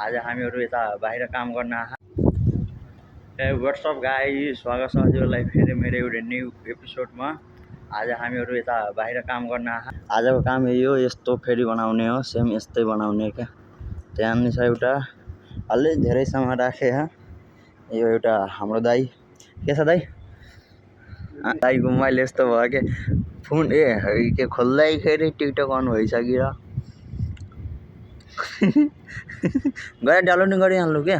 आज हामीहरू यता बाहिर काम गर्न व्हाट्सअप गाइस, स्वागत छ हजुरलाई फेरि मेरो एउटा न्यू एपिसोडमा। आज हामीहरू यता बाहिर काम गर्न आजको काम यही हो, यस्तो फेरि बनाउने हो, सेम यस्तै बनाउने क्या। त्यहाँ छ एउटा अलि धेरै सामान राखे यो एउटा हाम्रो दाइ के छ दाइ दाइको मोबाइल यस्तो भयो के फोन के खोल्दैखेरि टिकटक अन भइसक्यो गएर डाउनलोड गरिहाल्नु क्या।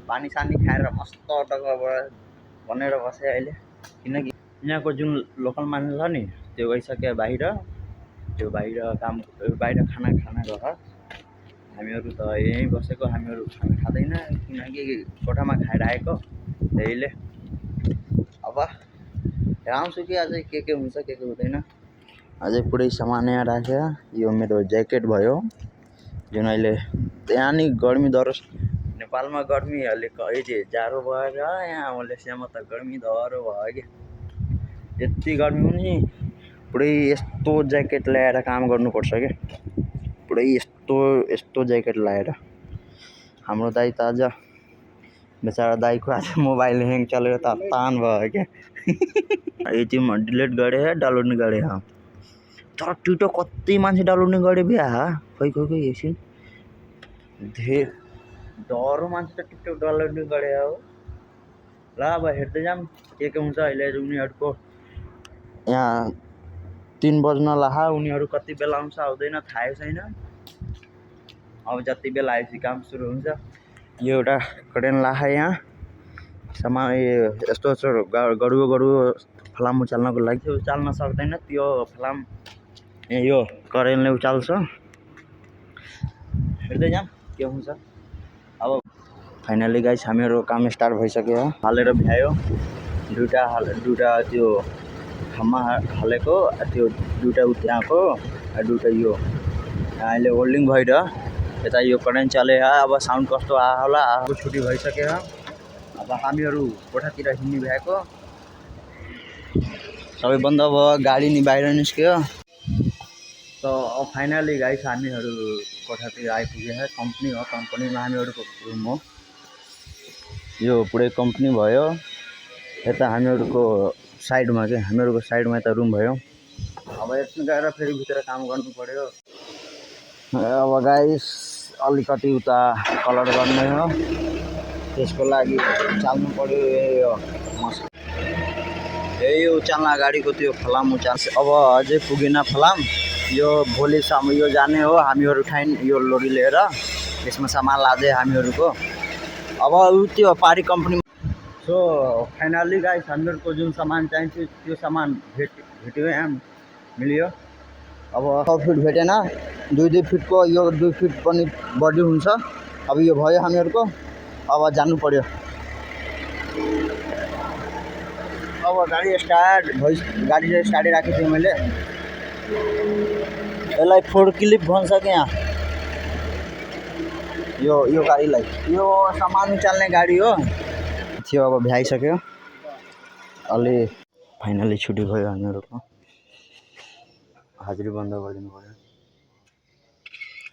पानी सानी खाएर मस्त टक्कबाट बनेर बसेँ अहिले, किनकि यहाँको जुन लोकल मान्छे छ नि त्यो गइसक्यो बाहिर, त्यो बाहिर काम बाहिर खाना गएर हामीहरू त यहीँ बसेको। हामीहरू खाना खाँदैन किनकि कोठामा खाएर आएको, त्यहीले अब आउँछु कि अझै के हुन्छ के हुँदैन। अझै पुरै सामान यहाँ राखेँ। यो मेरो ज्याकेट भयो जुन अहिले त्यहाँ नि गर्मी डर नेपालमा गर्मी अलिक जाडो भएर यहाँ मलेसियामा त गर्मी डह्रो भयो कि यति गर्मी पनि पुरै यस्तो ज्याकेट ल्याएर काम गर्नुपर्छ क्या। पुरै यस्तो ज्याकेट लगाएर हाम्रो दाइ त आज बेचारा दाइको आज मोबाइल ह्याङ चलेर त तान भयो क्या। यति डिलिट गरेँ डाउनलोड नि गरेँ तर टिकटक कति मान्छे डाउनलोड नि गरे बिहा खै एकछिन धेर डह्रो मान्छे त टिकटक डाउनलोड नि गरे हो। ल अब हेर्दै जाऊँ के हुन्छ। अहिले उनीहरूको यहाँ 3 बज्न लाहा, उनीहरू कति बेला आउँछ आउँदैन थाहै छैन। अब जति बेला आएपछि काम सुरु हुन्छ। यो एउटा करेन्ट लाहा यहाँ सामान यस्तो गडुवा फलाम उचाल्नको लागि त्यो उचाल्न सक्दैन, त्यो फलाम यो करेन्टले उचाल्छ। हेर्दै जाऊँ के हुन्छ। अब फाइनली गाइस हामीहरू काम स्टार्ट भइसक्यो। हालेर भ्यायो दुईटा त्यो खम्मा हालेको, त्यो दुईटा उठ्याएको, दुईटा यो अहिले होल्डिङ भइर यता यो करेन्ट चले। अब साउन्ड कस्तो आयो होला। छुट्टी भइसक्यो। अब हामीहरू कोठातिर हिँड्ने भ्याएको, सबै बन्द भयो, गाडी नि बाहिर निस्क्यो। त अब फाइनली गाइस हामीहरू कोठातिर आइपुग्यो। कम्पनी हो, कम्पनीमा हामीहरूको रुम हो। यो पुरै कम्पनी भयो। यता हामीहरूको साइडमा के हामीहरूको साइडमा यता रुम भयो। अब यसमा गएर फेरि भित्र काम गर्नु पर्यो। अब गाइस अलिकति उता कलर गर्ने हो, त्यसको लागि चाल्नु पर्यो। यही उचाल्न गाडीको त्यो फलाम उचाल्छ। अब अझै पुगेन फलाम, यो भोलिसम्म यो जाने हो। हामीहरू उठाइन यो लोरी लिएर यसमा सामान लाँदै हामीहरूको अब त्यो पारी कम्पनी। सो फाइनली गाइस हामीहरूको जुन सामान चाहिन्छ त्यो सामान भेट्यो, यहाँ मिल्यो। अब 6 फिट भेटेन, 2 फिटको यो 2 फिट पनि बढी हुन्छ। अब यो भयो हामीहरूको। अब जानु पर्यो। अब गाडी स्टार्ट राखेको थिएँ मैले। यसलाई फोर क्लिप भन्छ क्या यो गाडीलाई। यो सामान उचाल्ने गाडी हो। थियो अब भ्याइसक्यो। अलि फाइनली छुट्टी भयो हामीहरूको। हाजिरी बन्द गरिदिनु पर्यो।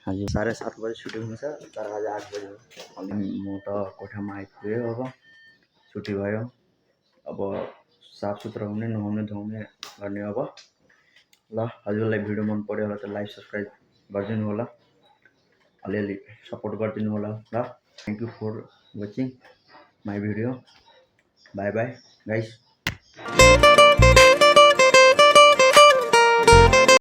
हजुर 7:30 बजे छुट्टी हुन्छ, तर आज 8 बजे हो। अलि म त कोठामा आइपुगेँ। अब छुट्टी भयो। अब साफ सुथरा हुने नुहाउने धुवाउने गर्ने। अब ल हजुरलाई भिडियो मन पर्यो होला त लाइक सब्सक्राइब गरिदिनु होला, अलिअलि सपोर्ट गरिदिनु होला ल। Thank you for watching my video. Bye bye guys.